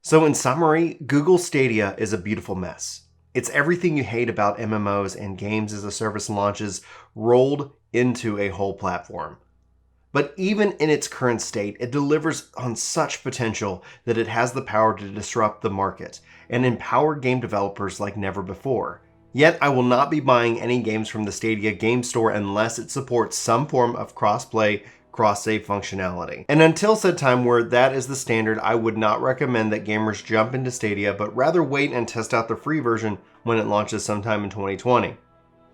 So in summary, Google Stadia is a beautiful mess. It's everything you hate about MMOs and games as a service launches rolled into a whole platform. But even in its current state, it delivers on such potential that it has the power to disrupt the market and empower game developers like never before. Yet I will not be buying any games from the Stadia game store unless it supports some form of crossplay, cross-save functionality. And until said time where that is the standard, I would not recommend that gamers jump into Stadia, but rather wait and test out the free version when it launches sometime in 2020.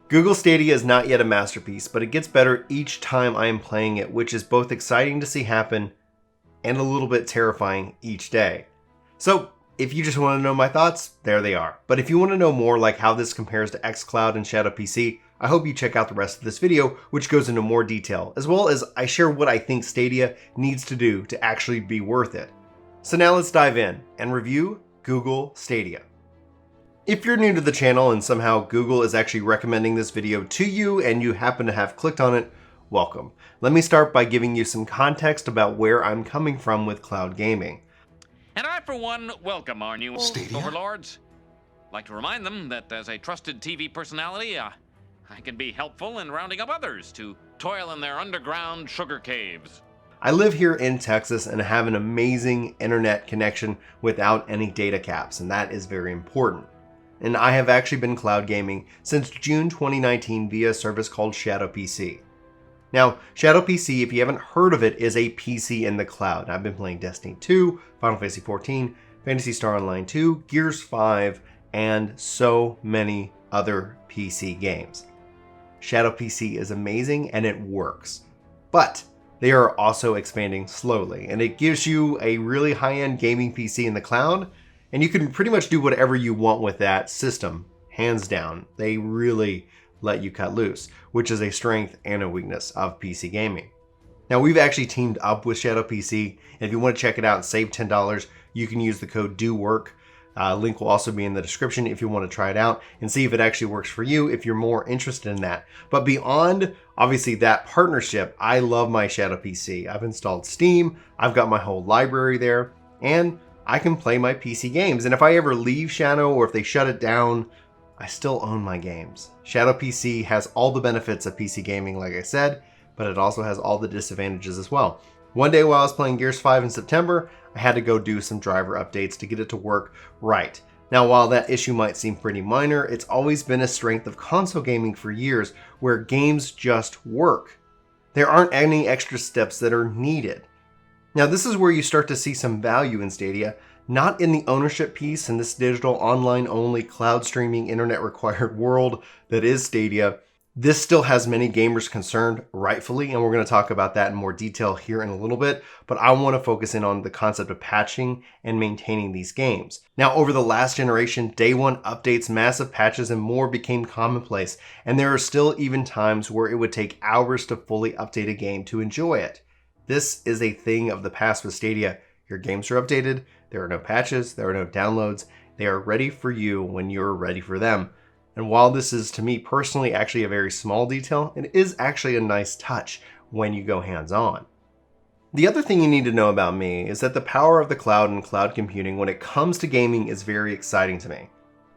Google Stadia is not yet a masterpiece, but it gets better each time I am playing it, which is both exciting to see happen and a little bit terrifying each day. So if you just want to know my thoughts, there they are. But if you want to know more like how this compares to xCloud and ShadowPC, I hope you check out the rest of this video, which goes into more detail, as well as I share what I think Stadia needs to do to actually be worth it. So now let's dive in and review Google Stadia. If you're new to the channel and somehow Google is actually recommending this video to you and you happen to have clicked on it, welcome. Let me start by giving you some context about where I'm coming from with cloud gaming. And I, for one, welcome our new Stadia? overlords. I'd like to remind them that as a trusted TV personality, I can be helpful in rounding up others to toil in their underground sugar caves. I live here in Texas and have an amazing internet connection without any data caps, and that is very important. And I have actually been cloud gaming since June 2019 via a service called ShadowPC. Now, ShadowPC, if you haven't heard of it, is a PC in the cloud. I've been playing Destiny 2, Final Fantasy 14, Phantasy Star Online 2, Gears 5, and so many other PC games. ShadowPC is amazing and it works, but they are also expanding slowly, and it gives you a really high-end gaming PC in the cloud, and you can pretty much do whatever you want with that system, hands down. They really let you cut loose, which is a strength and a weakness of PC gaming. Now, we've actually teamed up with ShadowPC, and if you want to check it out and save $10, you can use the code DOWORK. Link will also be in the description if you want to try it out and see if it actually works for you if you're more interested in that. But beyond, obviously, that partnership, I love my ShadowPC. I've installed Steam, I've got my whole library there, and I can play my PC games. And if I ever leave Shadow or if they shut it down, I still own my games. ShadowPC has all the benefits of PC gaming, like I said, but it also has all the disadvantages as well. One day while I was playing Gears 5 in September, I had to go do some driver updates to get it to work right. Now, while that issue might seem pretty minor, it's always been a strength of console gaming for years where games just work. There aren't any extra steps that are needed. Now, this is where you start to see some value in Stadia, not in the ownership piece in this digital online-only cloud streaming internet-required world that is Stadia. This still has many gamers concerned, rightfully, and we're going to talk about that in more detail here in a little bit, but I want to focus in on the concept of patching and maintaining these games. Now, over the last generation, day one updates, massive patches, and more became commonplace, and there are still even times where it would take hours to fully update a game to enjoy it. This is a thing of the past with Stadia. Your games are updated, there are no patches, there are no downloads, they are ready for you when you're ready for them. And while this is, to me personally, actually a very small detail, it is actually a nice touch when you go hands-on. The other thing you need to know about me is that the power of the cloud and cloud computing when it comes to gaming is very exciting to me.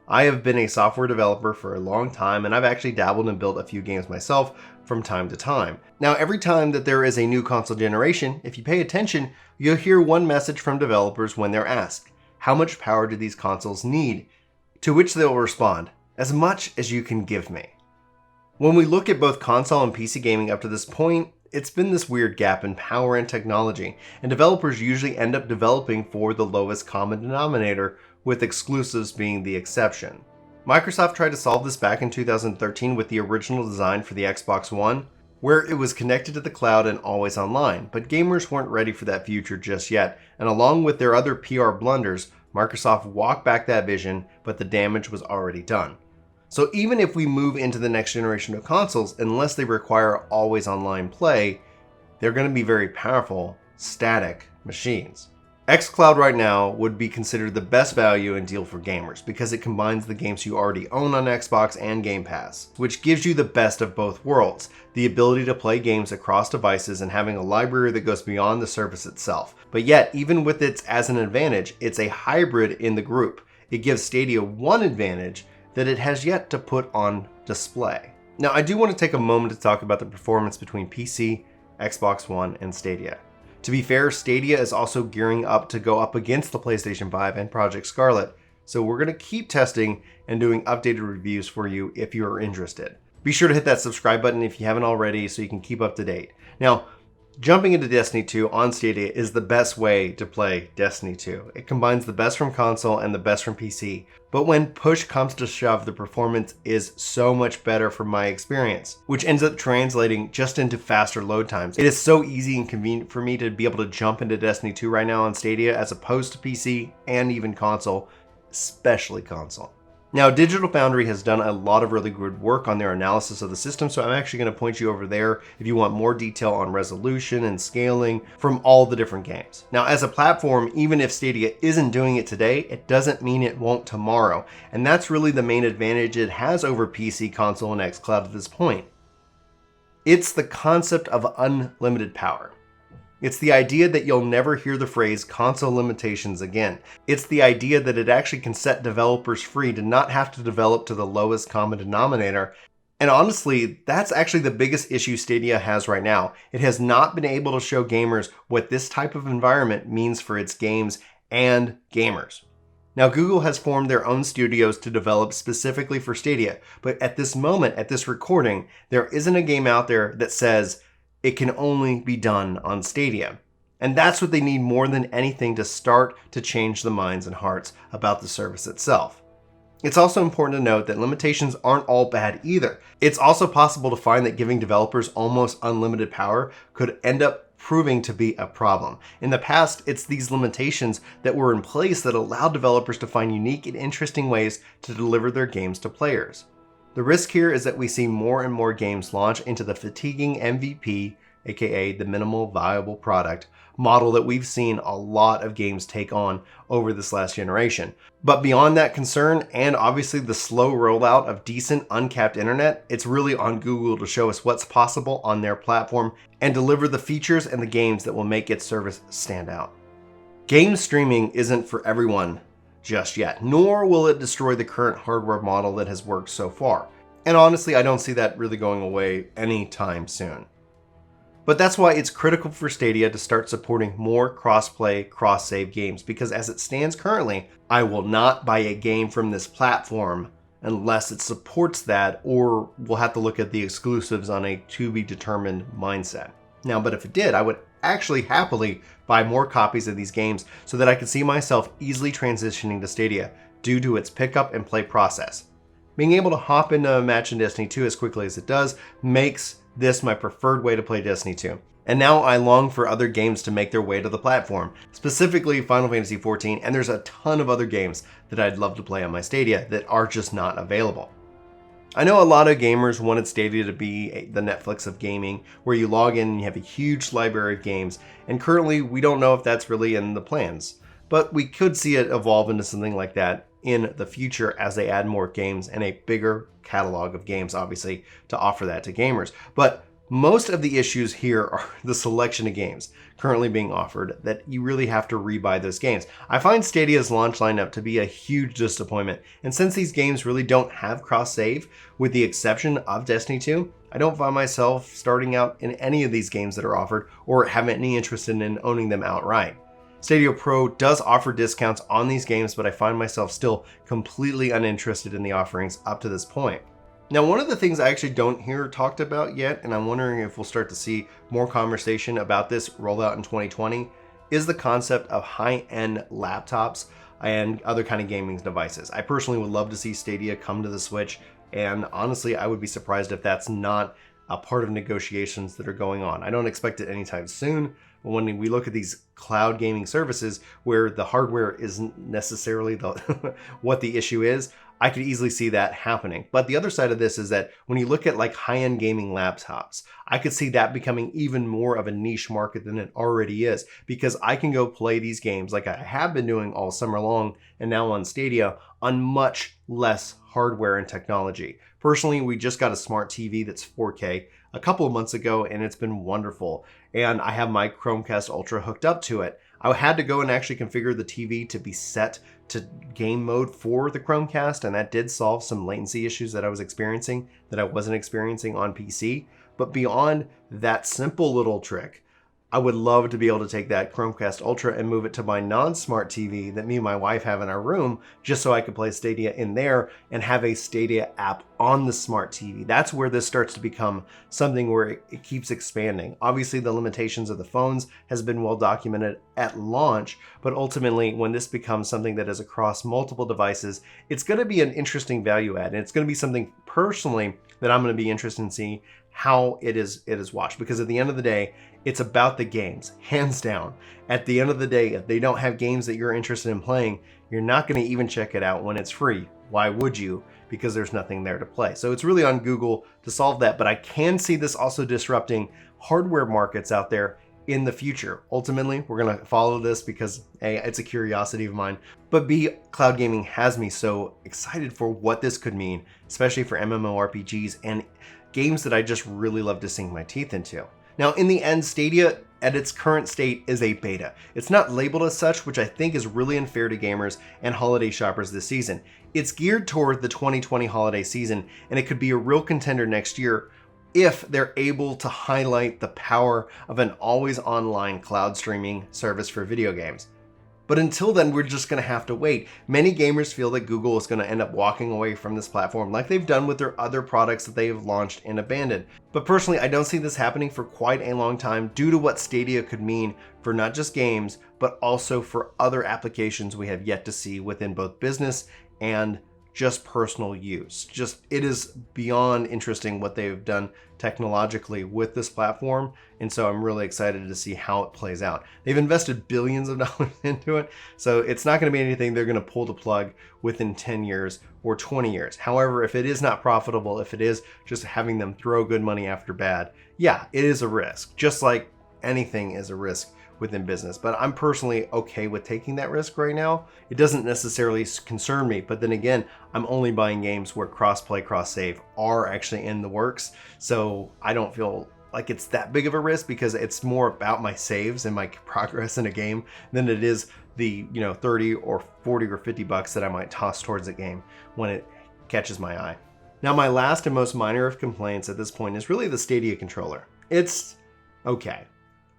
I have been a software developer for a long time, and I've actually dabbled and built a few games myself from time to time. Now, every time that there is a new console generation, if you pay attention, you'll hear one message from developers when they're asked, how much power do these consoles need? To which they'll respond, as much as you can give me. When we look at both console and PC gaming up to this point, it's been this weird gap in power and technology, and developers usually end up developing for the lowest common denominator, with exclusives being the exception. Microsoft tried to solve this back in 2013 with the original design for the Xbox One, where it was connected to the cloud and always online, but gamers weren't ready for that future just yet, and along with their other PR blunders, Microsoft walked back that vision, but the damage was already done. So even if we move into the next generation of consoles, unless they require always online play, they're going to be very powerful, static machines. xCloud right now would be considered the best value and deal for gamers because it combines the games you already own on Xbox and Game Pass, which gives you the best of both worlds, the ability to play games across devices and having a library that goes beyond the service itself. But yet, even with its as an advantage, it's a hybrid in the group. It gives Stadia one advantage that it has yet to put on display. Now, I do want to take a moment to talk about the performance between PC, Xbox One, and Stadia. To be fair, Stadia is also gearing up to go up against the PlayStation 5 and Project Scarlet, so we're going to keep testing and doing updated reviews for you if you are interested. Be sure to hit that subscribe button if you haven't already so you can keep up to date. Now, jumping into Destiny 2 on Stadia is the best way to play Destiny 2. It combines the best from console and the best from PC, but when push comes to shove, the performance is so much better from my experience, which ends up translating just into faster load times. It is so easy and convenient for me to be able to jump into Destiny 2 right now on Stadia as opposed to PC and even console, especially console. Now, Digital Foundry has done a lot of really good work on their analysis of the system, so I'm actually going to point you over there if you want more detail on resolution and scaling from all the different games. Now, as a platform, even if Stadia isn't doing it today, it doesn't mean it won't tomorrow, and that's really the main advantage it has over PC, console, and xCloud at this point. It's the concept of unlimited power. It's the idea that you'll never hear the phrase console limitations again. It's the idea that it actually can set developers free to not have to develop to the lowest common denominator. And honestly, that's actually the biggest issue Stadia has right now. It has not been able to show gamers what this type of environment means for its games and gamers. Now, Google has formed their own studios to develop specifically for Stadia, but at this moment, at this recording, there isn't a game out there that says it can only be done on Stadia. And that's what they need more than anything to start to change the minds and hearts about the service itself. It's also important to note that limitations aren't all bad either. It's also possible to find that giving developers almost unlimited power could end up proving to be a problem. In the past, it's these limitations that were in place that allowed developers to find unique and interesting ways to deliver their games to players. The risk here is that we see more and more games launch into the fatiguing MVP, aka the minimal viable product, model that we've seen a lot of games take on over this last generation. But beyond that concern, and obviously the slow rollout of decent uncapped internet, it's really on Google to show us what's possible on their platform and deliver the features and the games that will make its service stand out. Game streaming isn't for everyone just yet, nor will it destroy the current hardware model that has worked so far. And honestly, I don't see that really going away anytime soon. But that's why it's critical for Stadia to start supporting more cross-play, cross-save games, because as it stands currently, I will not buy a game from this platform unless it supports that, or we'll have to look at the exclusives on a to-be-determined mindset. Now, but if it did, I would actually happily buy more copies of these games so that I could see myself easily transitioning to Stadia due to its pickup and play process. Being able to hop into a match in Destiny 2 as quickly as it does makes this my preferred way to play Destiny 2. And now I long for other games to make their way to the platform, specifically Final Fantasy XIV, and there's a ton of other games that I'd love to play on my Stadia that are just not available. I know a lot of gamers wanted Stadia to be the Netflix of gaming, where you log in and you have a huge library of games, and currently we don't know if that's really in the plans. But we could see it evolve into something like that in the future as they add more games and a bigger catalog of games, obviously, to offer that to gamers. But most of the issues here are the selection of games currently being offered that you really have to rebuy those games. I find Stadia's launch lineup to be a huge disappointment, and since these games really don't have cross-save, with the exception of Destiny 2, I don't find myself starting out in any of these games that are offered or have any interest in owning them outright. Stadia Pro does offer discounts on these games, but I find myself still completely uninterested in the offerings up to this point. Now, one of the things I actually don't hear talked about yet, and I'm wondering if we'll start to see more conversation about this rollout in 2020, is the concept of high-end laptops and other kind of gaming devices. I personally would love to see Stadia come to the Switch, and honestly, I would be surprised if that's not a part of negotiations that are going on. I don't expect it anytime soon, but when we look at these cloud gaming services where the hardware isn't necessarily what the issue is, I could easily see that happening. But the other side of this is that when you look at like high-end gaming laptops, I could see that becoming even more of a niche market than it already is, because I can go play these games like I have been doing all summer long and now on Stadia on much less hardware and technology. Personally, we just got a smart TV that's 4K a couple of months ago, and it's been wonderful. And I have my Chromecast Ultra hooked up to it. I had to go and actually configure the TV to be set to game mode for the Chromecast, and that did solve some latency issues that I was experiencing that I wasn't experiencing on PC. But beyond that simple little trick, I would love to be able to take that Chromecast Ultra and move it to my non-smart TV that me and my wife have in our room, just so I could play Stadia in there and have a Stadia app on the smart TV. That's where this starts to become something where it keeps expanding. Obviously, the limitations of the phones has been well documented at launch, but ultimately, when this becomes something that is across multiple devices, it's going to be an interesting value add, and it's going to be something personally that I'm going to be interested in seeing how it is watched, because at the end of the day, it's about the games, hands down. At the end of the day, if they don't have games that you're interested in playing, you're not going to even check it out when it's free. Why would you? Because there's nothing there to play. So it's really on Google to solve that, but I can see this also disrupting hardware markets out there in the future. Ultimately, we're going to follow this because A, it's a curiosity of mine, but B, cloud gaming has me so excited for what this could mean, especially for MMORPGs and games that I just really love to sink my teeth into. Now, in the end, Stadia at its current state is a beta. It's not labeled as such, which I think is really unfair to gamers and holiday shoppers this season. It's geared toward the 2020 holiday season, and it could be a real contender next year if they're able to highlight the power of an always online cloud streaming service for video games. But until then, we're just going to have to wait. Many gamers feel that Google is going to end up walking away from this platform like they've done with their other products that they have launched and abandoned. But personally, I don't see this happening for quite a long time due to what Stadia could mean for not just games, but also for other applications we have yet to see within both business and just personal use. It is beyond interesting what they've done technologically with this platform. And so I'm really excited to see how it plays out. They've invested billions of dollars into it. So it's not going to be anything they're going to pull the plug within 10 years or 20 years. However, if it is not profitable, if it is just having them throw good money after bad, yeah, it is a risk. Just like anything is a risk within business, but I'm personally okay with taking that risk right now. It doesn't necessarily concern me, but then again, I'm only buying games where crossplay, cross-save are actually in the works, so I don't feel like it's that big of a risk because it's more about my saves and my progress in a game than it is the 30 or 40 or 50 bucks that I might toss towards a game when it catches my eye. Now, my last and most minor of complaints at this point is really the Stadia controller. It's okay.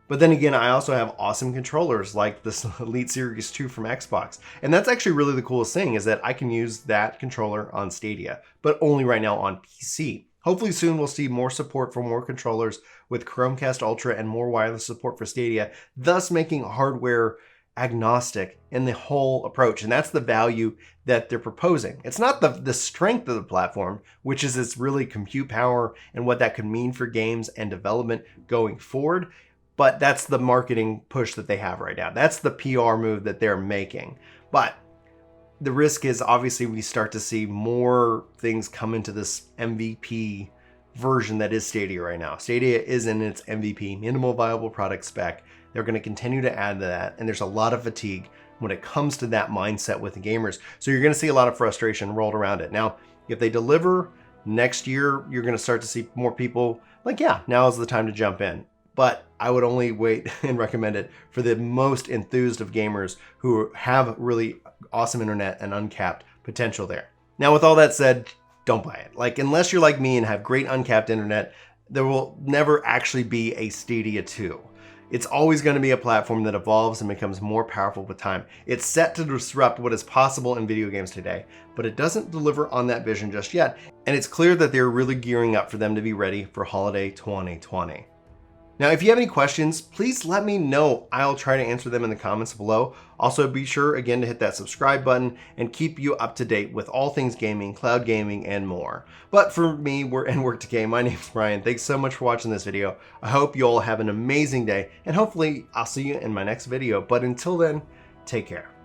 But then again, I also have awesome controllers like this Elite Series 2 from Xbox. And that's actually really the coolest thing, is that I can use that controller on Stadia, but only right now on PC. Hopefully soon we'll see more support for more controllers with Chromecast Ultra and more wireless support for Stadia, thus making hardware agnostic in the whole approach. And that's the value that they're proposing. It's not the strength of the platform, which is its really compute power and what that could mean for games and development going forward. But that's the marketing push that they have right now. That's the PR move that they're making. But the risk is obviously we start to see more things come into this MVP version that is Stadia right now. Stadia is in its MVP, minimal viable product spec. They're going to continue to add to that. And there's a lot of fatigue when it comes to that mindset with the gamers. So you're going to see a lot of frustration rolled around it. Now, if they deliver next year, you're going to start to see more people like, yeah, now is the time to jump in. But I would only wait and recommend it for the most enthused of gamers who have really awesome internet and uncapped potential there. Now, with all that said, don't buy it. Like, unless you're like me and have great uncapped internet, there will never actually be a Stadia 2. It's always going to be a platform that evolves and becomes more powerful with time. It's set to disrupt what is possible in video games today, but it doesn't deliver on that vision just yet. And it's clear that they're really gearing up for them to be ready for holiday 2020. Now, if you have any questions, please let me know. I'll try to answer them in the comments below. Also, be sure again to hit that subscribe button and keep you up to date with all things gaming, cloud gaming, and more. But for me, we're in Work to Game. My name's Brian. Thanks so much for watching this video. I hope you all have an amazing day, and hopefully I'll see you in my next video. But until then, take care.